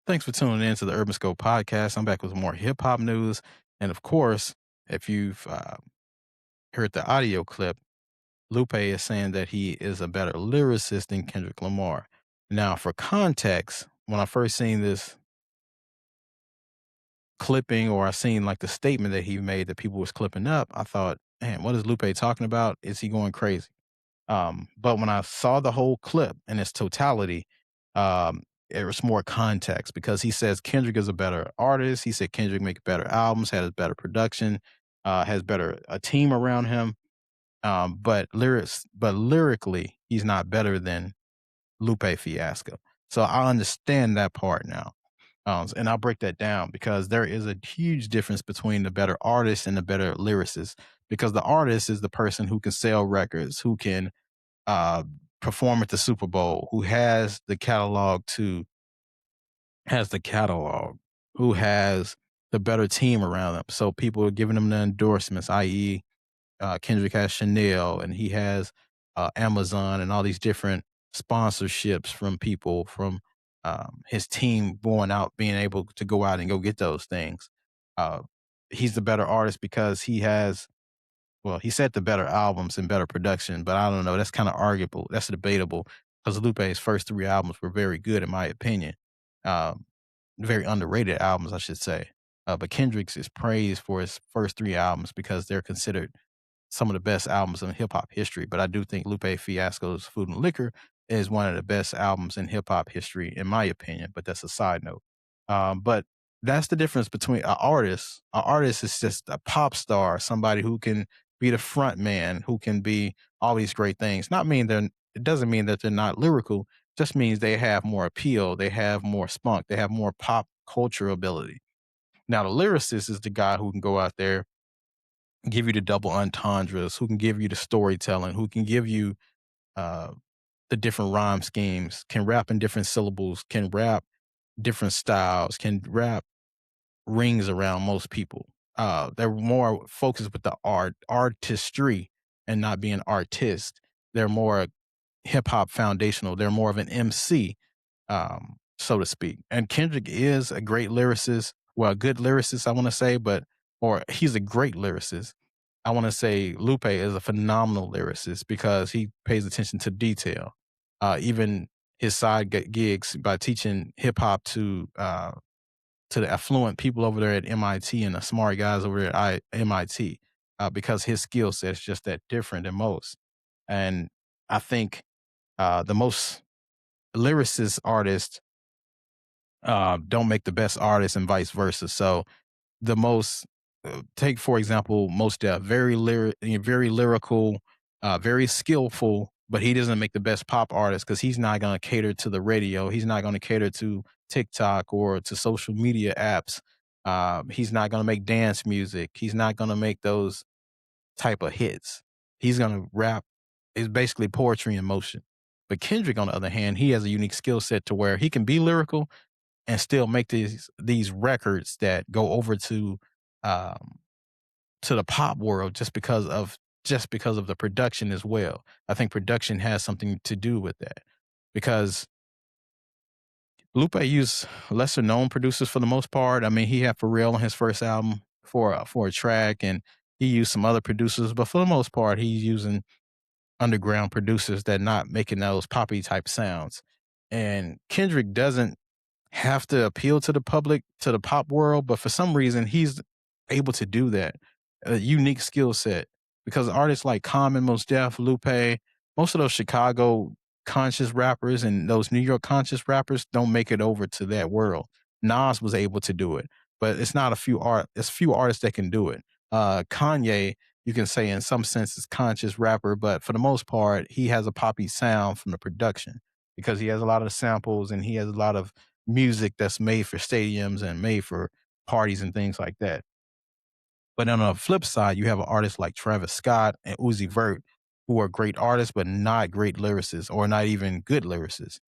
Thanks for tuning in to the Urban Scope podcast. I'm back with more hip hop news. And of course, if you've heard the audio clip, Lupe is saying that he is a better lyricist than Kendrick Lamar. Now, for context, when I first seen this clipping or I seen like the statement that he made that people was clipping up, I thought, man, what is Lupe talking about? Is he going crazy? But when I saw the whole clip in its totality, there was more context because he says Kendrick is a better artist. He said Kendrick make better albums, has better production, has better a team around him. But lyrically, he's not better than Lupe Fiasco. So I understand that part now. And I'll break that down because there is a huge difference between the better artist and the better lyricist. Because the artist is the person who can sell records, who can uh, perform at the Super Bowl, who has the catalog, who has the better team around them. So people are giving them the endorsements, i.e., Kendrick has Chanel and he has Amazon and all these different sponsorships from people from his team going out, being able to go out and go get those things. Uh, he's the better artist because he said the better albums and better production, but I don't know. That's kind of arguable. That's debatable because Lupe's first three albums were very good, in my opinion. Um, Very underrated albums, I should say. But Kendrick's is praised for his first three albums because they're considered some of the best albums in hip hop history. But I do think Lupe Fiasco's Food and Liquor is one of the best albums in hip hop history, in my opinion. But that's a side note. But that's the difference between an artist. An artist is just a pop star, somebody who can be the front man, who can be all these great things. Not mean they're it doesn't mean that they're not lyrical, just means they have more appeal, they have more spunk, they have more pop culture ability. Now the lyricist is the guy who can go out there, give you the double entendres, who can give you the storytelling, who can give you uh, the different rhyme schemes, can rap in different syllables, can rap different styles, can rap rings around most people. They're more focused with the artistry, and not being artist. They're more hip hop foundational. They're more of an MC, so to speak. And Kendrick is a great lyricist. Well, a good lyricist, I want to say, or he's a great lyricist. I want to say Lupe is a phenomenal lyricist because he pays attention to detail. Even his side gigs by teaching hip hop to the affluent people over there at MIT and the smart guys over there at MIT, because his skill set is just that different than most. And I think the most lyricist artists don't make the best artists and vice versa. So the most take for example most very lyrical, very skillful, but he doesn't make the best pop artist because he's not going to cater to the radio. He's not going to cater to TikTok or to social media apps. He's not going to make dance music. He's not going to make those type of hits. He's going to rap. It's basically poetry in motion. But Kendrick, on the other hand, he has a unique skill set to where he can be lyrical and still make these records that go over um, to the pop world just because of the production as well. I think production has something to do with that because Lupe used lesser known producers for the most part. I mean, he had Pharrell on his first album for a track, and he used some other producers, but for the most part, he's using underground producers that not making those poppy type sounds. And Kendrick doesn't have to appeal to the public, to the pop world, but for some reason he's able to do that. A unique skill set because artists like Common, Most Def, Lupe, most of those Chicago conscious rappers and those New York conscious rappers don't make it over to that world. Nas was able to do it, but it's few artists that can do it. Kanye, you can say in some sense is conscious rapper, but for the most part, he has a poppy sound from the production because he has a lot of samples and he has a lot of music that's made for stadiums and made for parties and things like that. But on the flip side, you have an artist like Travis Scott and Uzi Vert, who are great artists, but not great lyricists or not even good lyricists.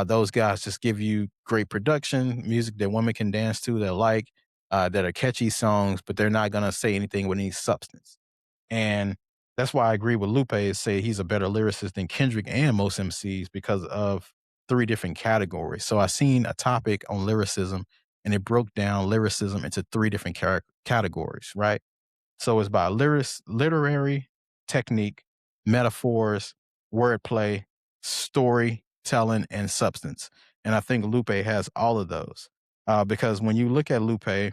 Those guys just give you great production, music that women can dance to, that are catchy songs, but they're not going to say anything with any substance. And that's why I agree with Lupe, say he's a better lyricist than Kendrick and most MCs because of three different categories. So I seen a topic on lyricism, and it broke down lyricism into three different categories, right? So it's by literary technique, metaphors, wordplay, storytelling, and substance. And I think Lupe has all of those. Because when you look at Lupe,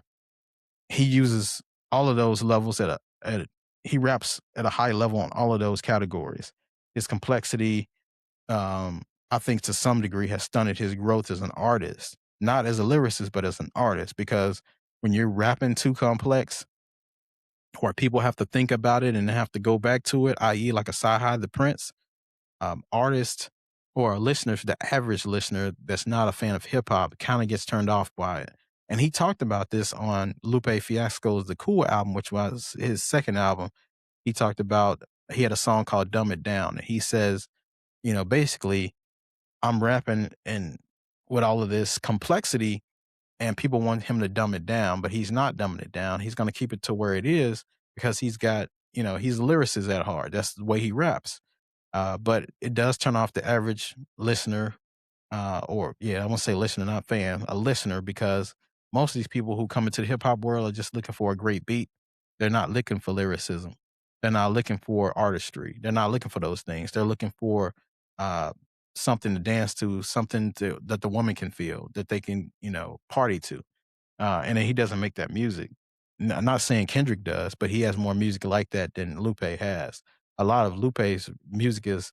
he uses all of those levels he raps at a high level on all of those categories. His complexity, I think to some degree has stunted his growth as an artist, not as a lyricist, but as an artist, because when you're rapping too complex, where people have to think about it and have to go back to it, i.e., like a Sci-Hi the Prince, artist or a listener, the average listener that's not a fan of hip hop kind of gets turned off by it. And he talked about this on Lupe Fiasco's The Cool album, which was his second album. He talked about, he had a song called Dumb It Down. And he says, basically, I'm rapping and with all of this complexity, and people want him to dumb it down, but he's not dumbing it down. He's going to keep it to where it is because he's got, he's a lyricist at heart. That's the way he raps. But it does turn off the average listener, or yeah, I won't say listener, not fan, a listener, because most of these people who come into the hip hop world are just looking for a great beat. They're not looking for lyricism. They're not looking for artistry. They're not looking for those things. They're looking for uh, something to dance to, that the woman can feel, that they can, party to. And he doesn't make that music. I'm not saying Kendrick does, but he has more music like that than Lupe has. A lot of Lupe's music is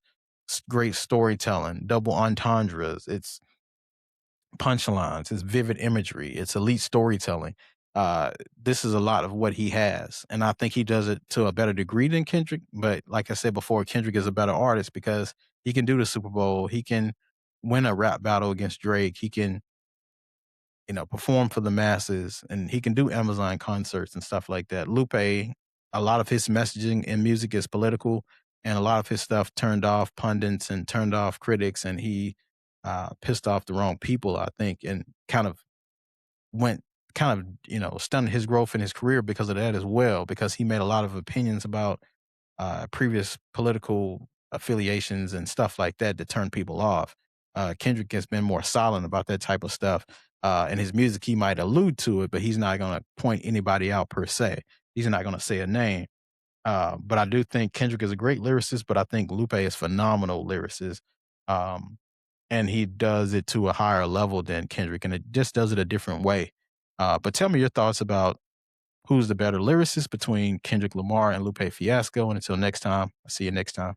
great storytelling, double entendres. It's punchlines, it's vivid imagery, it's elite storytelling. This is a lot of what he has, and I think he does it to a better degree than Kendrick. But like I said before, Kendrick is a better artist because he can do the Super Bowl, he can win a rap battle against Drake, he can perform for the masses, and he can do Amazon concerts and stuff like that. Lupe, a lot of his messaging in music is political, and a lot of his stuff turned off pundits and turned off critics, and he pissed off the wrong people, I think, and went stunned his growth in his career because of that as well, because he made a lot of opinions about previous political affiliations and stuff like that that turn people off. Kendrick has been more silent about that type of stuff. In his music, he might allude to it, but he's not going to point anybody out per se. He's not going to say a name. But I do think Kendrick is a great lyricist, but I think Lupe is phenomenal lyricist. Um, and he does it to a higher level than Kendrick, and it just does it a different way. But tell me your thoughts about who's the better lyricist between Kendrick Lamar and Lupe Fiasco. And until next time, I'll see you next time.